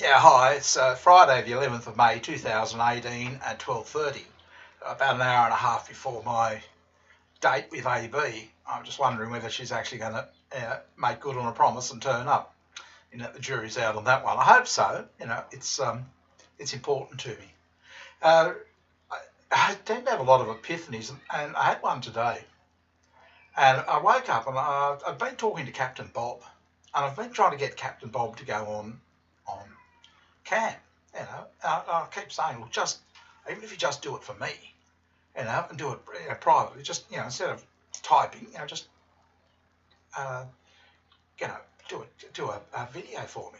Yeah, hi. It's Friday, the 11th of May 2018 at 12:30, about an hour and a half before my date with AB. I'm just wondering whether she's actually going to make good on a promise and turn up. The jury's out on that one. I hope so. It's important to me. Uh, I tend to have a lot of epiphanies, and I had one today. And I woke up and I've been talking to Captain Bob, and I've been trying to get Captain Bob to go on cam. I keep saying, look, just even if you just do it for me, and do it privately, just instead of typing, just uh, you know, do a video for me.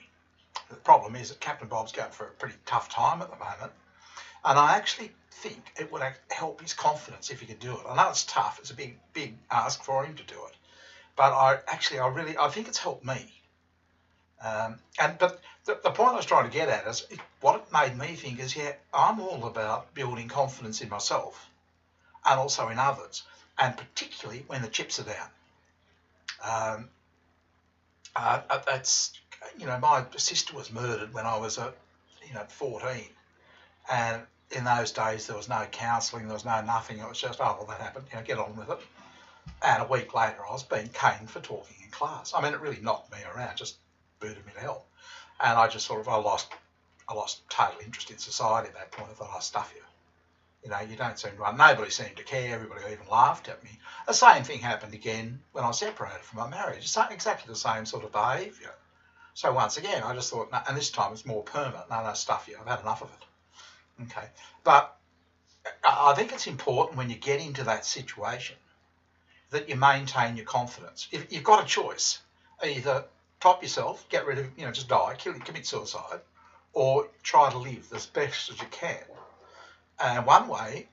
The problem is that Captain Bob's going for a pretty tough time at the moment, and I actually think it would help his confidence if he could do it. I know it's tough; it's a big ask for him to do it, but I think it's helped me. But the point I was trying to get at is what it made me think is, yeah, I'm all about building confidence in myself and also in others, and particularly when the chips are down. That's my sister was murdered when I was 14, and in those days there was no counselling, there was no nothing. It was just, oh well, that happened, get on with it. And a week later I was being caned for talking in class. I mean, it really knocked me around, just booted me to hell. And I just I lost total interest in society at that point. I thought, oh, stuff you. You don't seem to, nobody seemed to care. Everybody even laughed at me. The same thing happened again when I separated from my marriage. Exactly the same sort of behaviour. So once again, I just thought, no, and this time it's more permanent. No, stuff you. I've had enough of it. Okay. But I think it's important when you get into that situation that you maintain your confidence. If you've got a choice, either top yourself, get rid of, just die, commit suicide, or try to live as best as you can. And I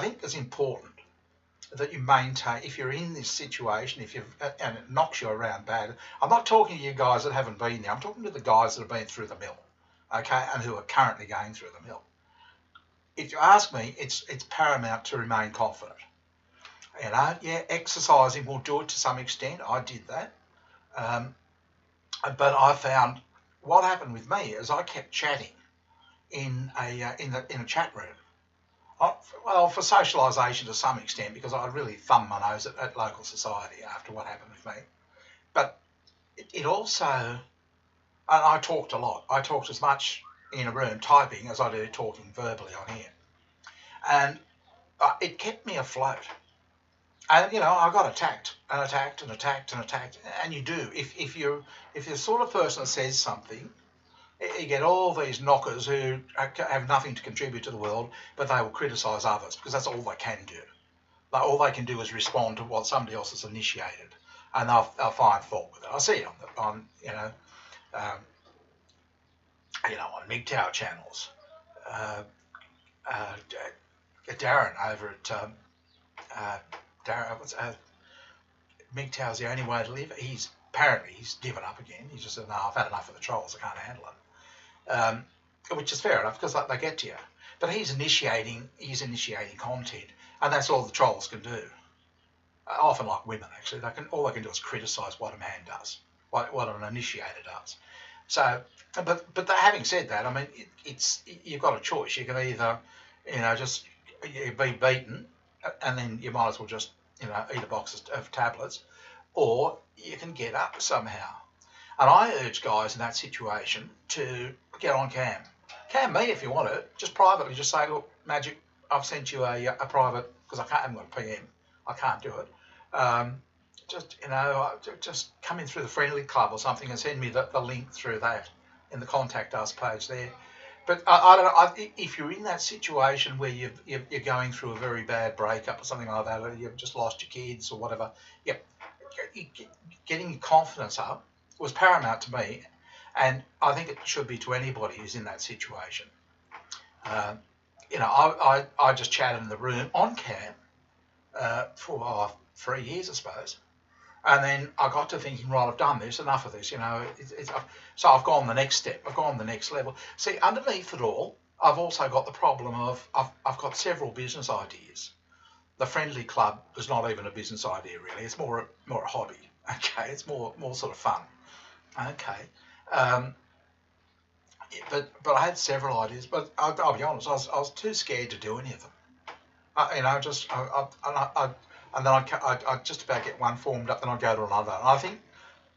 think it's important that you maintain, if you're in this situation, and it knocks you around bad. I'm not talking to you guys that haven't been there. I'm talking to the guys that have been through the mill, okay, and who are currently going through the mill. If you ask me, it's paramount to remain confident. Yeah, exercising will do it to some extent. I did that. But I found what happened with me is I kept chatting in a chat room. Well, for socialisation to some extent, because I really thumbed my nose at local society after what happened with me. But it also, and I talked a lot. I talked as much in a room typing as I do talking verbally on here. And it kept me afloat. And I got attacked, and you do. If you're the sort of person that says something, you get all these knockers who have nothing to contribute to the world, but they will criticise others because that's all they can do. All they can do is respond to what somebody else has initiated, and they'll find fault with it. I see it on mgtow channels. Darren over at mgtow's the only way to live. He's given up again. He's just said, no, I've had enough of the trolls. I can't handle it. Which is fair enough because they get to you. But he's initiating content, and that's all the trolls can do. Often like women, actually, all they can do is criticise what a man does, what an initiator does. So, but having said that, I mean, you've got a choice. You can either, just be beaten, and then you might as well just eat a box of tablets, or you can get up somehow. And I urge guys in that situation to get on cam. Cam me if you want it. Just privately, just say, look, Magic, I've sent you a private, because I haven't got a PM. I can't do it. Just come in through the friendly club or something and send me the link through that in the contact us page there. But I don't know, if you're in that situation where you're going through a very bad breakup or something like that, or you've just lost your kids or whatever, getting your confidence up was paramount to me, and I think it should be to anybody who's in that situation. I just chatted in the room on cam for 3 years, I suppose. And then I got to thinking, right, I've done this, enough of this, so I've gone the next step, I've gone the next level. See, underneath it all, I've also got the problem of I've got several business ideas. The friendly club is not even a business idea, really. It's more a hobby, okay? It's more sort of fun, okay? but I had several ideas. But I'll be honest, I was too scared to do any of them. You know, just and then I'd just about get one formed up, then I'd go to another. And I think,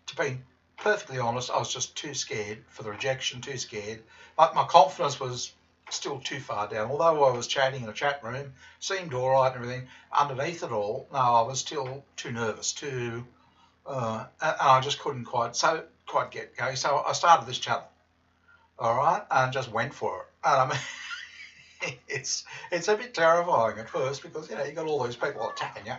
to be perfectly honest, I was just too scared for the rejection, too scared. My confidence was still too far down. Although I was chatting in a chat room, seemed all right and everything, underneath it all, no, I was still too nervous, and I just couldn't quite get going. So I started this channel, all right, and just went for it. And I mean, it's a bit terrifying at first because, you know, you got all these people attacking you.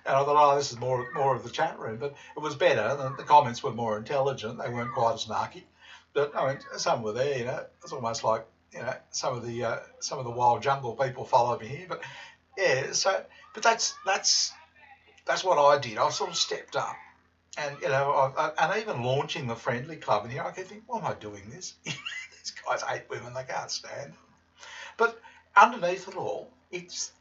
And I thought, oh, this is more of the chat room, but it was better. The comments were more intelligent. They weren't quite as narky, but I mean, some were there. You know, it's almost like, you know, some of the wild jungle people followed me here. But yeah, so but that's what I did. I sort of stepped up, and you know, and even launching the friendly club. And you know, I kept thinking, why am I doing this? These guys hate women; they can't stand them. But underneath it all, it's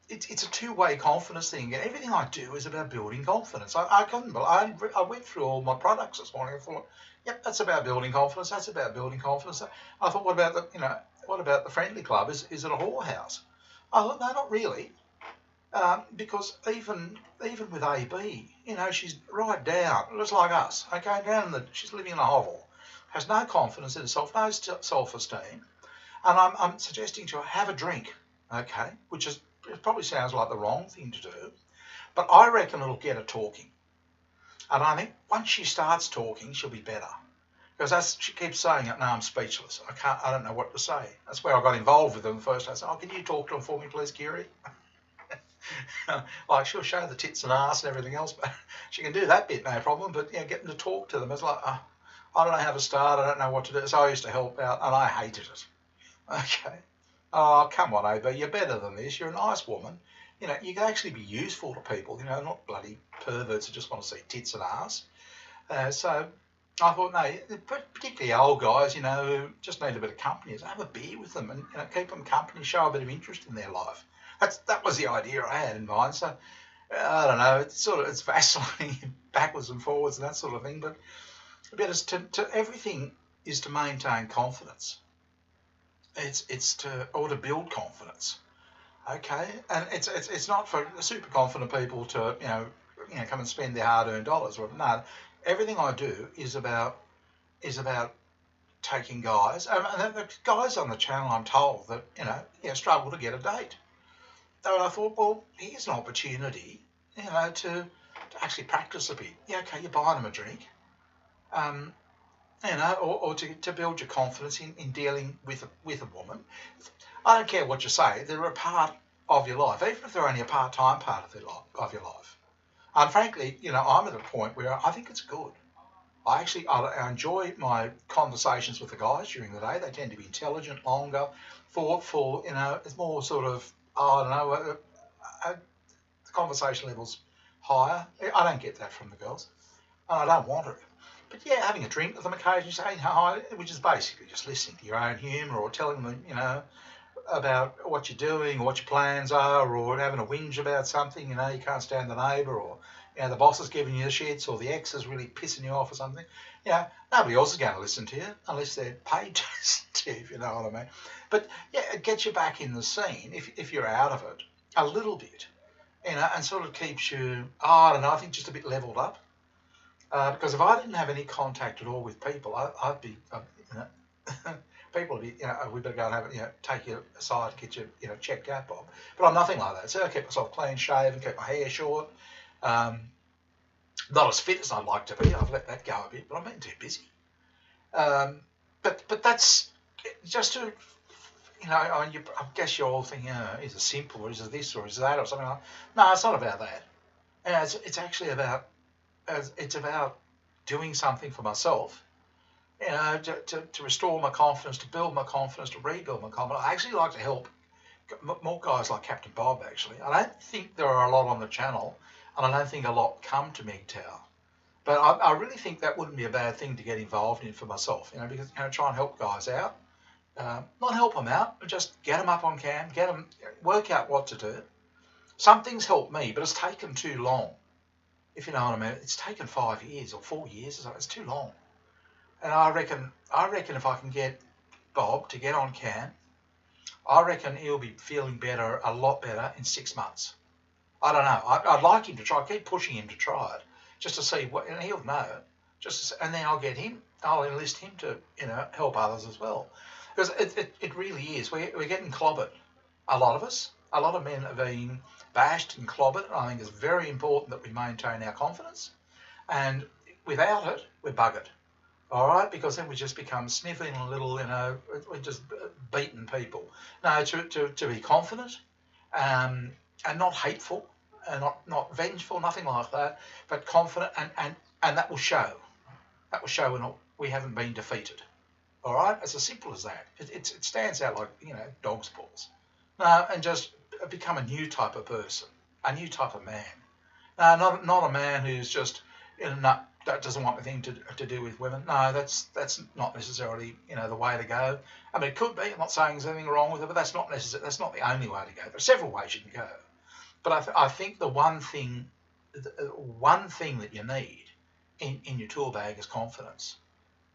a two-way confidence thing. And everything I do is about building confidence. I couldn't. I went through all my products this morning. I thought, yep, that's about building confidence. That's about building confidence. I thought, what about the friendly club? Is it a whorehouse? I thought, no, not really. Because even with AB, you know, she's right down, just like us. Okay, she's living in a hovel, has no confidence in herself, no self-esteem, and I'm suggesting to her, have a drink, okay, which is, it probably sounds like the wrong thing to do, but I reckon it'll get her talking, and I think once she starts talking, she'll be better. Because she keeps saying it, no, I'm speechless. I don't know what to say. That's where I got involved with them first. I said, oh, can you talk to them for me, please, Kiri? Like, she'll show the tits and ass and everything else, but she can do that bit, no problem. But, you know, getting to talk to them, it's like, I don't know how to start, I don't know what to do. So I used to help out, and I hated it. Okay. Oh, come on, AB, you're better than this. You're a nice woman. You know, you can actually be useful to people, you know, not bloody perverts who just want to see tits and ass. So I thought, no, particularly old guys, you know, who just need a bit of company, so have a beer with them and, you know, keep them company, show a bit of interest in their life. That was the idea I had in mind. So I don't know, it's vacillating backwards and forwards and that sort of thing. But it's to everything is to maintain confidence. It's to build confidence. Okay, and it's not for super confident people to you know come and spend their hard-earned dollars. No, everything I do is about taking guys, and the guys on the channel, I'm told that struggle to get a date. And I thought, well, here's an opportunity, to actually practice a bit. Yeah, okay, you're buying them a drink, or to build your confidence in dealing with a woman. I don't care what you say; they're a part of your life, even if they're only a part-time part of your life. And frankly, I'm at a point where I think it's good. I enjoy my conversations with the guys during the day. They tend to be intelligent, longer, thoughtful. It's more sort of, I don't know, the conversation level's higher. I don't get that from the girls, and I don't want it. But yeah, having a drink with them occasionally, saying hi, which is basically just listening to your own humour or telling them, about what you're doing or what your plans are, or having a whinge about something, you can't stand the neighbour, or the boss is giving you the shits, or the ex is really pissing you off or something. Nobody else is going to listen to you unless they're paid to listen to you, if you know what I mean. But yeah, it gets you back in the scene if you're out of it a little bit, and sort of keeps you, I don't know, I think just a bit levelled up. Because if I didn't have any contact at all with people, I'd be, people would be, we better go and have it, take you aside to get you, checked out, Bob. But I'm nothing like that. So I keep myself clean shaven, keep my hair short. Not as fit as I'd like to be. I've let that go a bit, but I'm being too busy. But that's just to, I guess you're all thinking, is it simple, or is it this, or is it that, or something like that. No, it's not about that. It's actually about, it's about doing something for myself, to restore my confidence, to build my confidence, to rebuild my confidence. I actually like to help more guys like Captain Bob, actually. I don't think there are a lot on the channel, and I don't think a lot come to mgtow. But I really think that wouldn't be a bad thing to get involved in for myself, because, try and help guys out. Not help them out, but just get them up on cam, work out what to do. Some things help me, but it's taken too long. If you know what I mean, it's taken 5 years or 4 years or something. It's too long. And I reckon if I can get Bob to get on CAN, I reckon he'll be feeling better, a lot better in 6 months. I don't know. I'd like him to try. Keep pushing him to try it, just to see what, and he'll know. And then I'll get him. I'll enlist him to, help others as well, because it really is. We're getting clobbered. A lot of us, a lot of men are being bashed and clobbered. And I think it's very important that we maintain our confidence. And without it, we're buggered. All right, because then we just become sniffing a little, we're just beating people. No, to be confident, and not hateful, and not vengeful, nothing like that, but confident, and that will show. That will show we haven't been defeated. All right, it's as simple as that. It stands out like dog's paws. No, and just become a new type of person, a new type of man. No, not a man who's just that doesn't want anything to do with women. No, that's not necessarily the way to go. I mean, it could be. I'm not saying there's anything wrong with it, but that's not necessary. That's not the only way to go. There are several ways you can go. But I think the one thing that you need in your tool bag is confidence.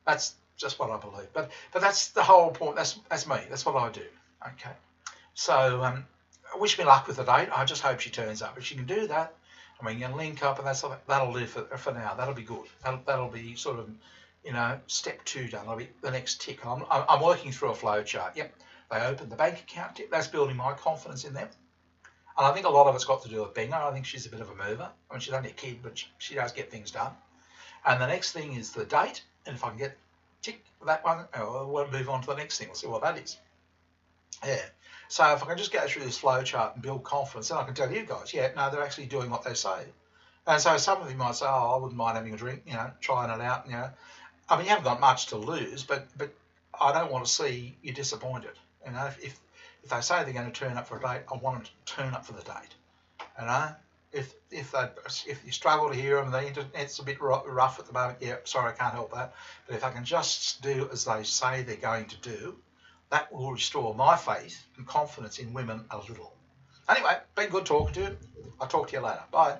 That's just what I believe. But that's the whole point. That's me. That's what I do. Okay. So wish me luck with the date. I just hope she turns up. If she can do that, I mean, you can link up, and that'll do for now. That'll be good. That'll be sort of, step 2 done. That'll be the next tick. I'm working through a flow chart. Yep, they opened the bank account. That's building my confidence in them. And I think a lot of it's got to do with Benga. I think she's a bit of a mover. I mean, she's only a kid, but she does get things done. And the next thing is the date. And if I can get tick that one, we'll move on to the next thing. We'll see what that is. Yeah. So if I can just go through this flow chart and build confidence, then I can tell you guys, yeah, no, they're actually doing what they say. And so some of you might say, oh, I wouldn't mind having a drink, trying it out, I mean, you haven't got much to lose, but I don't want to see you disappointed. If they say they're going to turn up for a date, I want them to turn up for the date. If you struggle to hear them, the internet's a bit rough at the moment. Yeah, sorry, I can't help that. But if I can just do as they say they're going to do, that will restore my faith and confidence in women a little. Anyway, been good talking to you. I'll talk to you later. Bye.